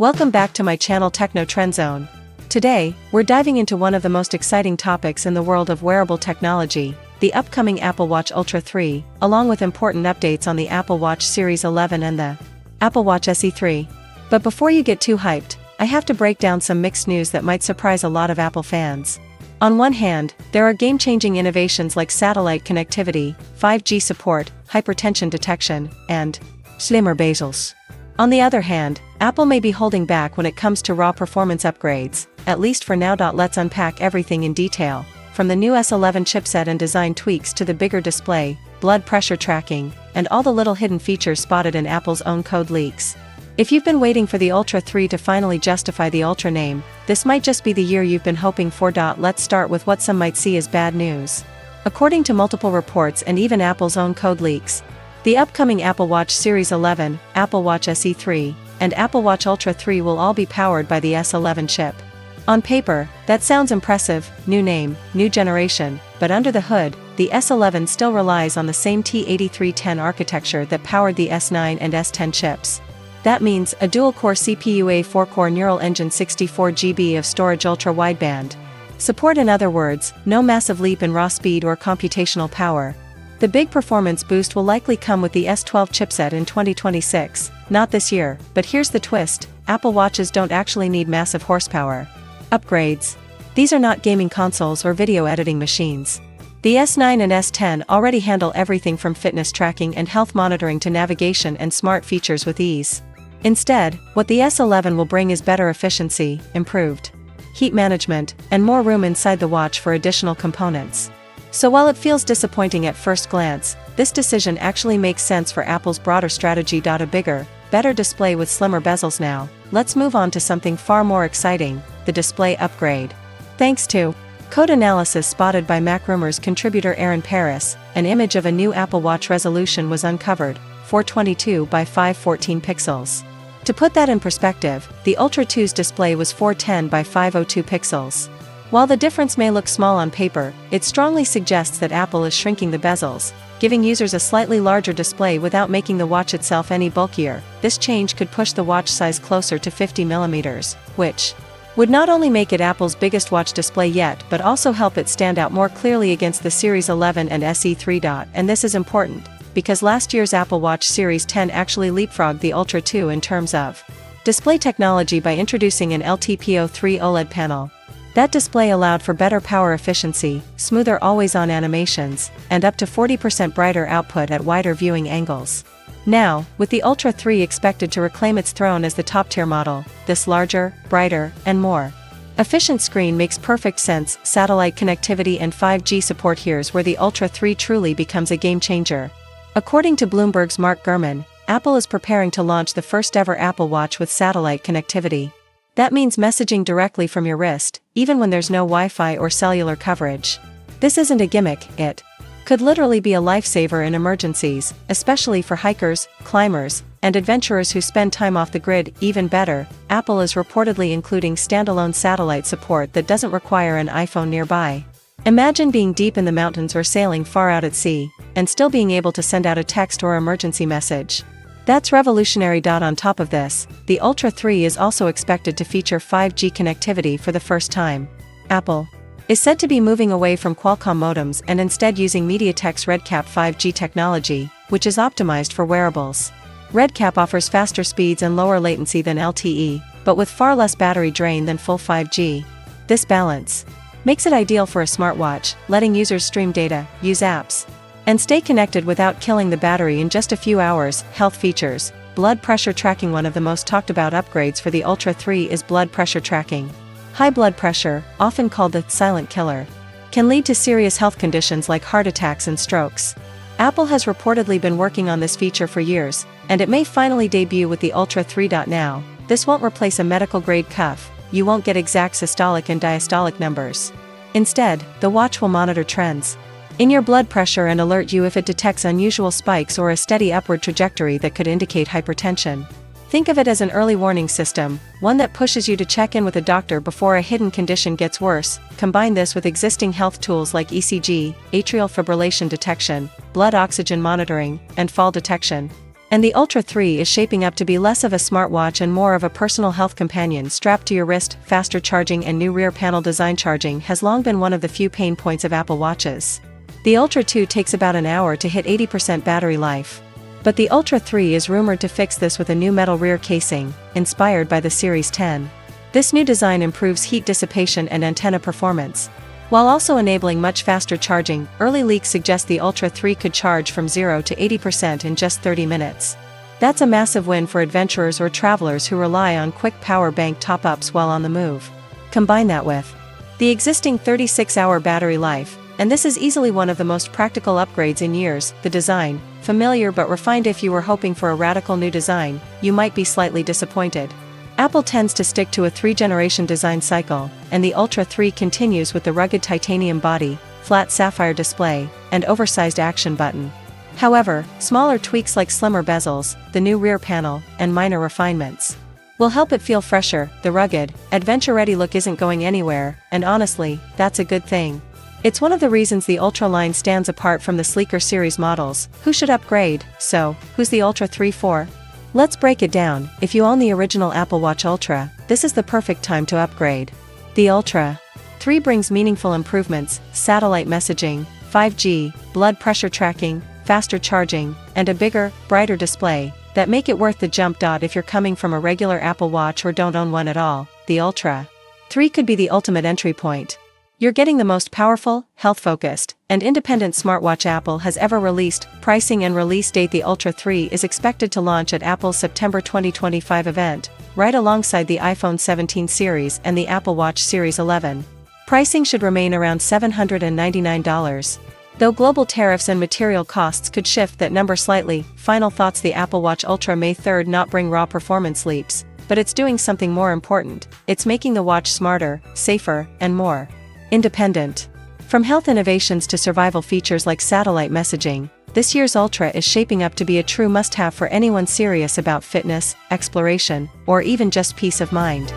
Welcome back to my channel Techno Trend Zone. Today, we're diving into one of the most exciting topics in the world of wearable technology, the upcoming Apple Watch Ultra 3, along with important updates on the Apple Watch Series 11 and the Apple Watch SE 3. But before you get too hyped, I have to break down some mixed news that might surprise a lot of Apple fans. On one hand, there are game-changing innovations like satellite connectivity, 5G support, hypertension detection, and slimmer bezels. On the other hand, Apple may be holding back when it comes to raw performance upgrades, at least for now. Let's unpack everything in detail, from the new S11 chipset and design tweaks to the bigger display, blood pressure tracking, and all the little hidden features spotted in Apple's own code leaks. If you've been waiting for the Ultra 3 to finally justify the Ultra name, this might just be the year you've been hoping for. Let's start with what some might see as bad news. According to multiple reports and even Apple's own code leaks, the upcoming Apple Watch Series 11, Apple Watch SE 3, and Apple Watch Ultra 3 will all be powered by the S11 chip. On paper, that sounds impressive, new name, new generation, but under the hood, the S11 still relies on the same T8310 architecture that powered the S9 and S10 chips. That means a dual-core CPU, a 4-core neural engine, 64GB of storage, ultra-wideband support. In other words, no massive leap in raw speed or computational power. The big performance boost will likely come with the S12 chipset in 2026, not this year. But here's the twist: Apple Watches don't actually need massive horsepower upgrades. These are not gaming consoles or video editing machines. The S9 and S10 already handle everything from fitness tracking and health monitoring to navigation and smart features with ease. Instead, what the S11 will bring is better efficiency, improved heat management, and more room inside the watch for additional components. So while it feels disappointing at first glance, this decision actually makes sense for Apple's broader strategy. A bigger, better display with slimmer bezels. Now, let's move on to something far more exciting: the display upgrade. Thanks to code analysis spotted by MacRumors contributor Aaron Paris, an image of a new Apple Watch resolution was uncovered, 422 by 514 pixels. To put that in perspective, the Ultra 2's display was 410 by 502 pixels. While the difference may look small on paper, it strongly suggests that Apple is shrinking the bezels, giving users a slightly larger display without making the watch itself any bulkier. This change could push the watch size closer to 50mm, which would not only make it Apple's biggest watch display yet but also help it stand out more clearly against the Series 11 and SE 3. And this is important, because last year's Apple Watch Series 10 actually leapfrogged the Ultra 2 in terms of display technology by introducing an LTPO3 OLED panel. That display allowed for better power efficiency, smoother always-on animations, and up to 40% brighter output at wider viewing angles. Now, with the Ultra 3 expected to reclaim its throne as the top-tier model, this larger, brighter, and more efficient screen makes perfect sense. Satellite connectivity and 5G support: here's where the Ultra 3 truly becomes a game-changer. According to Bloomberg's Mark Gurman, Apple is preparing to launch the first-ever Apple Watch with satellite connectivity. That means messaging directly from your wrist, even when there's no Wi-Fi or cellular coverage. This isn't a gimmick, it could literally be a lifesaver in emergencies, especially for hikers, climbers, and adventurers who spend time off the grid. Even better, Apple is reportedly including standalone satellite support that doesn't require an iPhone nearby. Imagine being deep in the mountains or sailing far out at sea, and still being able to send out a text or emergency message. That's revolutionary. On top of this, the Ultra 3 is also expected to feature 5G connectivity for the first time. Apple is said to be moving away from Qualcomm modems and instead using MediaTek's RedCap 5G technology, which is optimized for wearables. RedCap offers faster speeds and lower latency than LTE, but with far less battery drain than full 5G. This balance makes it ideal for a smartwatch, letting users stream data, use apps, and stay connected without killing the battery in just a few hours. Health features: blood pressure tracking. One of the most talked about upgrades for the Ultra 3 is blood pressure tracking. High blood pressure, often called the silent killer, can lead to serious health conditions like heart attacks and strokes. Apple has reportedly been working on this feature for years, and it may finally debut with the Ultra 3. Now, this won't replace a medical-grade cuff. You won't get exact systolic and diastolic numbers. Instead, the watch will monitor trends in your blood pressure and alert you if it detects unusual spikes or a steady upward trajectory that could indicate hypertension. Think of it as an early warning system, one that pushes you to check in with a doctor before a hidden condition gets worse. Combine this with existing health tools like ECG, atrial fibrillation detection, blood oxygen monitoring, and fall detection, And the Ultra 3 is shaping up to be less of a smartwatch and more of a personal health companion strapped to your wrist. Faster charging and new rear panel design. Charging has long been one of the few pain points of Apple Watches. The Ultra 2 takes about an hour to hit 80% battery life. But the Ultra 3 is rumored to fix this with a new metal rear casing, inspired by the Series 10. This new design improves heat dissipation and antenna performance, while also enabling much faster charging. Early leaks suggest the Ultra 3 could charge from 0 to 80% in just 30 minutes. That's a massive win for adventurers or travelers who rely on quick power bank top-ups while on the move. Combine that with the existing 36-hour battery life, and this is easily one of the most practical upgrades in years. The design, familiar but refined. If you were hoping for a radical new design, you might be slightly disappointed. Apple tends to stick to a 3-generation design cycle, and the Ultra 3 continues with the rugged titanium body, flat sapphire display, and oversized action button. However, smaller tweaks like slimmer bezels, the new rear panel, and minor refinements will help it feel fresher. The rugged, adventure-ready look isn't going anywhere, and honestly, that's a good thing. It's one of the reasons the Ultra line stands apart from the sleeker series models. Who should upgrade? So, who's the Ultra 3 for? Let's break it down. If you own the original Apple Watch Ultra, this is the perfect time to upgrade. The Ultra 3 brings meaningful improvements: satellite messaging, 5G, blood pressure tracking, faster charging, and a bigger, brighter display that make it worth the jump. If you're coming from a regular Apple Watch or don't own one at all, the Ultra 3 could be the ultimate entry point. You're getting the most powerful, health-focused, and independent smartwatch Apple has ever released. Pricing and release date: the Ultra 3 is expected to launch at Apple's September 2025 event, right alongside the iPhone 17 series and the Apple Watch Series 11. Pricing should remain around $799. Though global tariffs and material costs could shift that number slightly. Final thoughts: the Apple Watch Ultra may not bring raw performance leaps, but it's doing something more important. It's making the watch smarter, safer, and more independent. From health innovations to survival features like satellite messaging, this year's Ultra is shaping up to be a true must-have for anyone serious about fitness, exploration, or even just peace of mind.